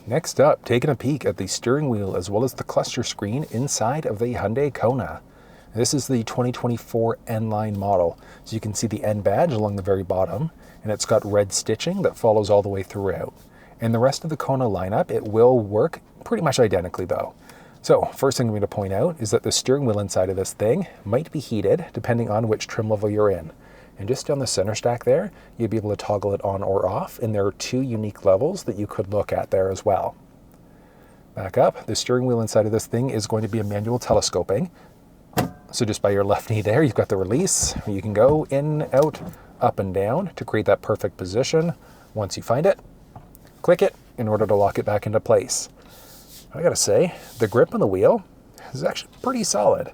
Next up, taking a peek at the steering wheel as well as the cluster screen inside of the Hyundai Kona. This is the 2024 N-Line model. So you can see the N badge along the very bottom, and it's got red stitching that follows all the way throughout. And the rest of the Kona lineup, it will work pretty much identically though. So first thing I'm going to point out is that the steering wheel inside of this thing might be heated depending on which trim level you're in. And just down the center stack there, you'll be able to toggle it on or off, and there are two unique levels that you could look at there as well. Back up, the steering wheel inside of this thing is going to be a manual telescoping. So just by your left knee there, you've got the release. You can go in, out, up and down to create that perfect position. Once you find it, click it in order to lock it back into place. I gotta say, the grip on the wheel is actually pretty solid.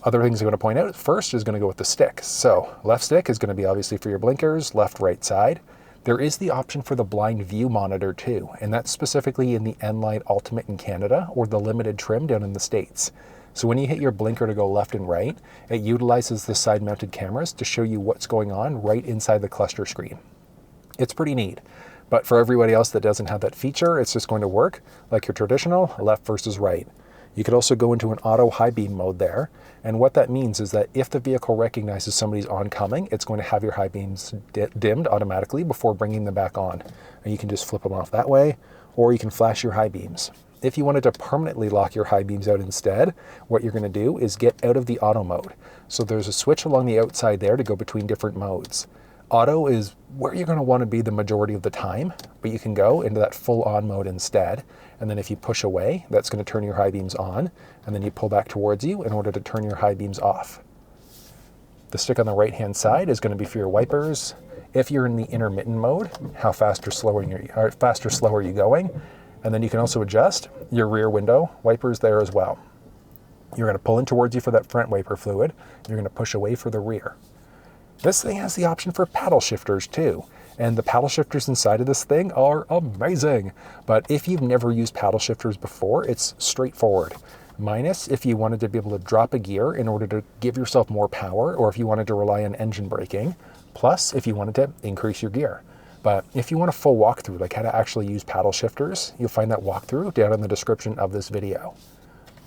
Other things I'm going to point out, first is going to go with the stick. So left stick is going to be obviously for your blinkers, left, right side. There is the option for the blind view monitor too, and that's specifically in the N-Line Ultimate in Canada or the limited trim down in the States. So when you hit your blinker to go left and right, it utilizes the side mounted cameras to show you what's going on right inside the cluster screen. It's pretty neat. But for everybody else that doesn't have that feature, it's just going to work like your traditional left versus right. You could also go into an auto high beam mode there. And what that means is that if the vehicle recognizes somebody's oncoming, it's going to have your high beams dimmed automatically before bringing them back on. And you can just flip them off that way, or you can flash your high beams. If you wanted to permanently lock your high beams out instead, what you're going to do is get out of the auto mode. So there's a switch along the outside there to go between different modes. Auto is where you're going to want to be the majority of the time, but you can go into that full on mode instead. And then if you push away, that's going to turn your high beams on, and then you pull back towards you in order to turn your high beams off. The stick on the right hand side is going to be for your wipers. If you're in the intermittent mode, how fast or slow are you going? And then you can also adjust your rear window wipers there as well. You're going to pull in towards you for that front wiper fluid. You're going to push away for the rear. This thing has the option for paddle shifters too. And the paddle shifters inside of this thing are amazing. But if you've never used paddle shifters before, it's straightforward. Minus if you wanted to be able to drop a gear in order to give yourself more power, or if you wanted to rely on engine braking, plus if you wanted to increase your gear. But if you want a full walkthrough, like how to actually use paddle shifters, you'll find that walkthrough down in the description of this video.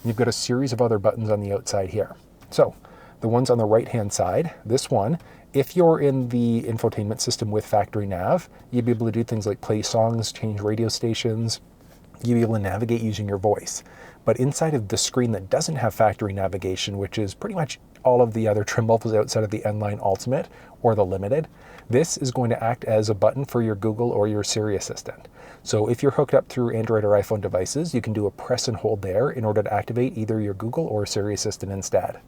You've got a series of other buttons on the outside here. So the ones on the right-hand side, this one, if you're in the infotainment system with factory nav, you'd be able to do things like play songs, change radio stations, you'd be able to navigate using your voice. But inside of the screen that doesn't have factory navigation, which is pretty much all of the other trim levels outside of the N-Line Ultimate or the Limited, this is going to act as a button for your Google or your Siri assistant. So if you're hooked up through Android or iPhone devices, you can do a press and hold there in order to activate either your Google or Siri assistant instead.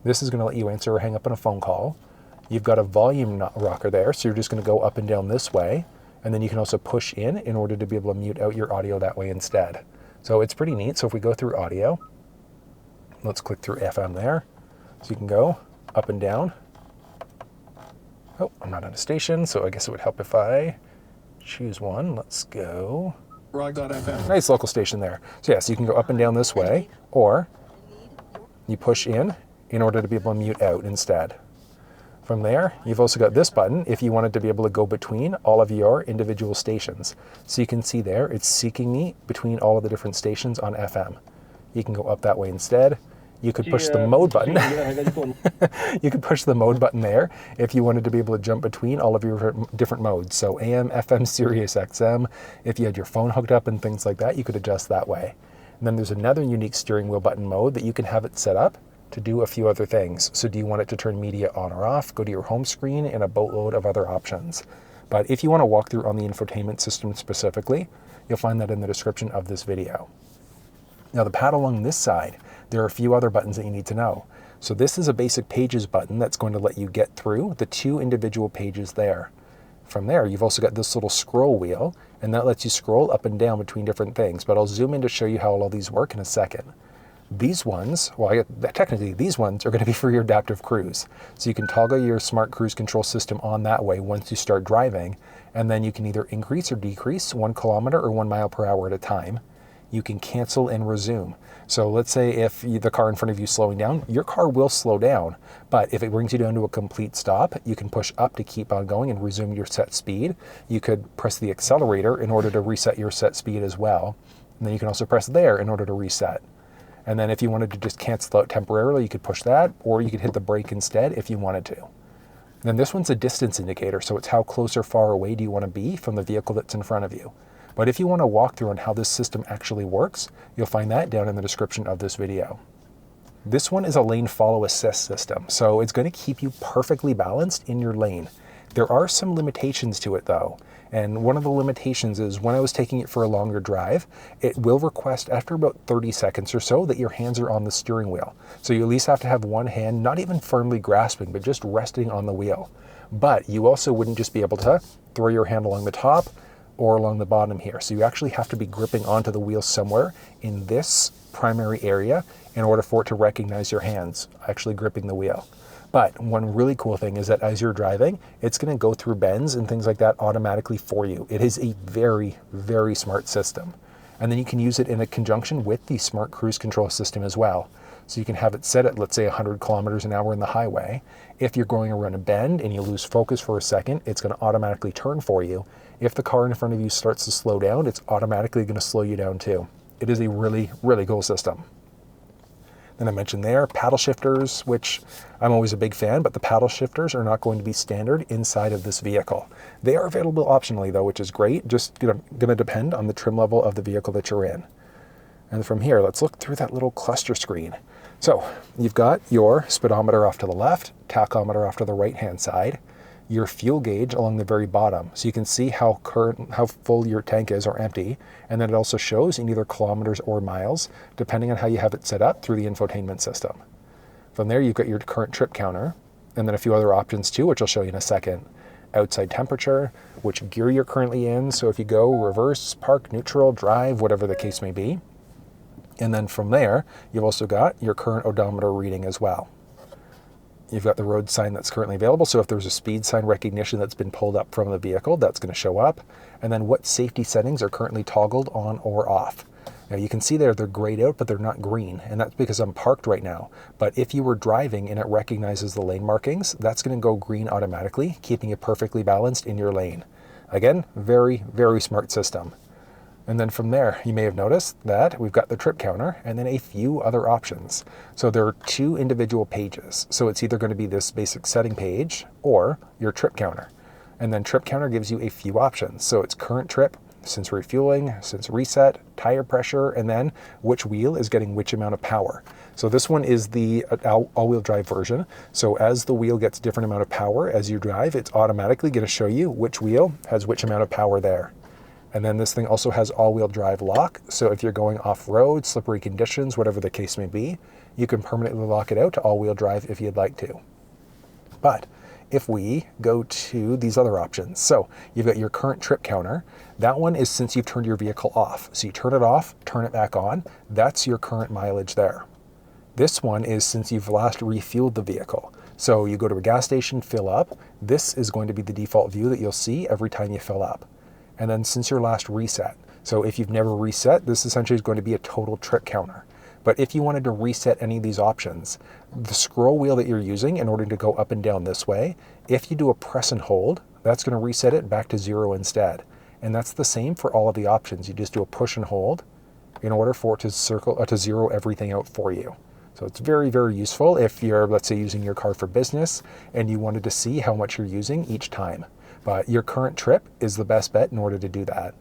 This is going to let you answer or hang up on a phone call. You've got a volume rocker there, so you're just going to go up and down this way, and then you can also push in order to be able to mute out your audio that way instead. So it's pretty neat. So if we go through audio, let's click through FM there. So you can go up and down. Oh, I'm not on a station, so I guess it would help if I choose one. Let's go. Rock.fm. Nice local station there. So yes, you can go up and down this way, or you push in order to be able to mute out instead. From there, you've also got this button if you wanted to be able to go between all of your individual stations. So you can see there, it's seeking me between all of the different stations on FM. You can go up that way instead. You could push the mode button. You could push the mode button there if you wanted to be able to jump between all of your different modes. So AM, FM, Sirius XM, if you had your phone hooked up and things like that, you could adjust that way. And then there's another unique steering wheel button mode that you can have it set up to do a few other things. So do you want it to turn media on or off, go to your home screen, and a boatload of other options. But if you want to walk through on the infotainment system specifically, you'll find that in the description of this video. Now the pad along this side, there are a few other buttons that you need to know. So this is a basic pages button that's going to let you get through the two individual pages there. From there, you've also got this little scroll wheel, and that lets you scroll up and down between different things. But I'll zoom in to show you how all these work in a second. These ones, well, technically these ones are going to be for your adaptive cruise. So you can toggle your smart cruise control system on that way once you start driving, and then you can either increase or decrease 1 kilometer or 1 mile per hour at a time. you can cancel and resume. So let's say if the car in front of you is slowing down, your car will slow down. But if it brings you down to a complete stop, you can push up to keep on going and resume your set speed. You could press the accelerator in order to reset your set speed as well. And then you can also press there in order to reset. And then if you wanted to just cancel out temporarily, you could push that, or you could hit the brake instead if you wanted to. Then this one's a distance indicator, so it's how close or far away do you want to be from the vehicle that's in front of you. But if you want to walk through on how this system actually works, you'll find that down in the description of this video. This one is a lane follow assist system, so it's going to keep you perfectly balanced in your lane. There are some limitations to it though, and one of the limitations is when I was taking it for a longer drive, it will request after about 30 seconds or so that your hands are on the steering wheel. So you at least have to have one hand not even firmly grasping, but just resting on the wheel. But you also wouldn't just be able to throw your hand along the top or along the bottom here. So you actually have to be gripping onto the wheel somewhere in this primary area in order for it to recognize your hands actually gripping the wheel. But one really cool thing is that as you're driving, it's going to go through bends and things like that automatically for you. It is a very, very smart system. And then you can use it in a conjunction with the smart cruise control system as well. So you can have it set at, let's say, 100 kilometers an hour in the highway. If you're going around a bend and you lose focus for a second, it's going to automatically turn for you. If the car in front of you starts to slow down, it's automatically going to slow you down too. It is a really, really cool system. Then I mentioned there paddle shifters, which I'm always a big fan, but the paddle shifters are not going to be standard inside of this vehicle. They are available optionally though, which is great. Just going to depend on the trim level of the vehicle that you're in. And from here, let's look through that little cluster screen. So you've got your speedometer off to the left, tachometer off to the right-hand side, your fuel gauge along the very bottom. So you can see how full your tank is or empty. And then it also shows in either kilometers or miles, depending on how you have it set up through the infotainment system. From there, you've got your current trip counter, and then a few other options too, which I'll show you in a second. Outside temperature, which gear you're currently in. So if you go reverse, park, neutral, drive, whatever the case may be. And then from there, you've also got your current odometer reading as well. You've got the road sign that's currently available. So if there's a speed sign recognition that's been pulled up from the vehicle, that's going to show up. And then what safety settings are currently toggled on or off. Now you can see there they're grayed out, but they're not green. And that's because I'm parked right now. But if you were driving and it recognizes the lane markings, that's going to go green automatically, keeping you perfectly balanced in your lane. Again, very, very smart system. And then from there, you may have noticed that we've got the trip counter and then a few other options. So there are two individual pages. So it's either going to be this basic setting page or your trip counter. And then trip counter gives you a few options. So it's current trip, since refueling, since reset, tire pressure, and then which wheel is getting which amount of power. So this one is the all-wheel drive version. So as the wheel gets different amount of power as you drive, it's automatically going to show you which wheel has which amount of power there. And then this thing also has all-wheel drive lock. So if you're going off-road, slippery conditions, whatever the case may be, you can permanently lock it out to all-wheel drive if you'd like to. But if we go to these other options, so you've got your current trip counter. That one is since you've turned your vehicle off. So you turn it off, turn it back on. That's your current mileage there. This one is since you've last refueled the vehicle. So you go to a gas station, fill up. This is going to be the default view that you'll see every time you fill up. And then since your last reset. So if you've never reset, this essentially is going to be a total trip counter. But if you wanted to reset any of these options, the scroll wheel that you're using in order to go up and down this way, if you do a press and hold, that's going to reset it back to 0 instead. And that's the same for all of the options. You just do a push and hold in order for it to zero everything out for you. So it's very, very useful if you're, let's say, using your car for business and you wanted to see how much you're using each time. But your current trip is the best bet in order to do that.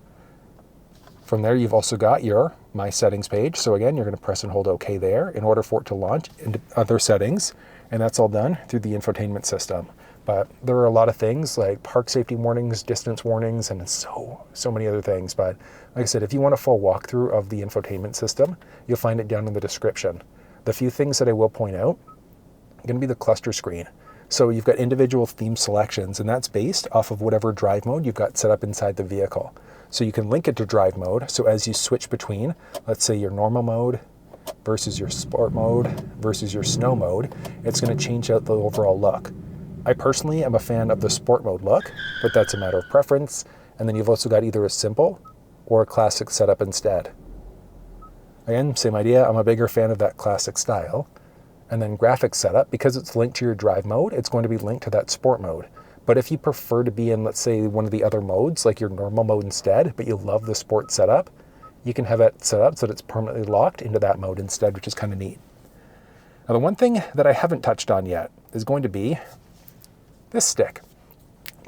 From there, you've also got your My Settings page. So again, you're going to press and hold OK there in order for it to launch into other settings. And that's all done through the infotainment system. But there are a lot of things like park safety warnings, distance warnings, and so many other things. But like I said, if you want a full walkthrough of the infotainment system, you'll find it down in the description. The few things that I will point out are going to be the cluster screen. So you've got individual theme selections, and that's based off of whatever drive mode you've got set up inside the vehicle. So you can link it to drive mode. So as you switch between, let's say your normal mode versus your sport mode versus your snow mode, it's going to change out the overall look. I personally am a fan of the sport mode look, but that's a matter of preference. And then you've also got either a simple or a classic setup instead. Again, same idea. I'm a bigger fan of that classic style. And then graphics setup, because it's linked to your drive mode, it's going to be linked to that sport mode. But if you prefer to be in, let's say, one of the other modes, like your normal mode instead, but you love the sport setup, you can have it set up so that it's permanently locked into that mode instead, which is kind of neat. Now, the one thing that I haven't touched on yet is going to be this stick.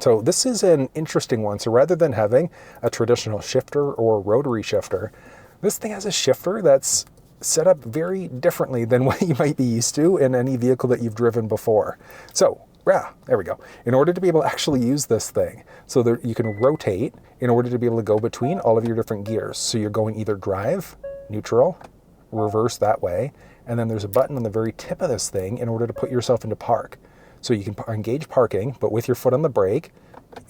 So this is an interesting one. So rather than having a traditional shifter or rotary shifter, this thing has a shifter that's set up very differently than what you might be used to in any vehicle that you've driven before. So, there we go. In order to be able to actually use this thing, so that you can rotate in order to be able to go between all of your different gears. So you're going either drive, neutral, reverse that way, and then there's a button on the very tip of this thing in order to put yourself into park. So you can engage parking, but with your foot on the brake,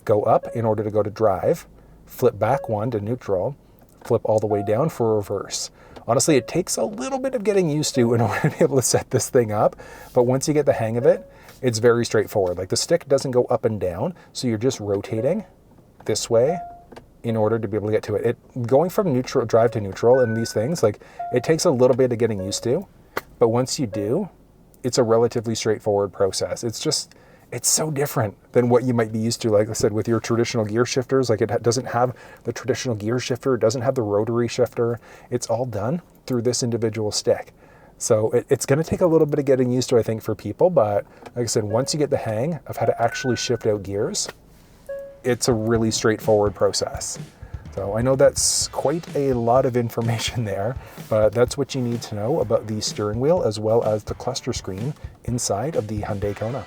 go up in order to go to drive, flip back one to neutral, flip all the way down for reverse. Honestly, it takes a little bit of getting used to in order to be able to set this thing up, but once you get the hang of it, it's very straightforward. Like the stick doesn't go up and down, so you're just rotating this way in order to be able to get to it. Going from neutral drive to neutral and these things, like it takes a little bit of getting used to, but once you do, it's a relatively straightforward process. It's so different than what you might be used to, like I said, with your traditional gear shifters. Like it doesn't have the traditional gear shifter, it doesn't have the rotary shifter. It's all done through this individual stick. So it's going to take a little bit of getting used to, I think, for people. But like I said, once you get the hang of how to actually shift out gears, it's a really straightforward process. So I know that's quite a lot of information there, but that's what you need to know about the steering wheel as well as the cluster screen inside of the Hyundai Kona.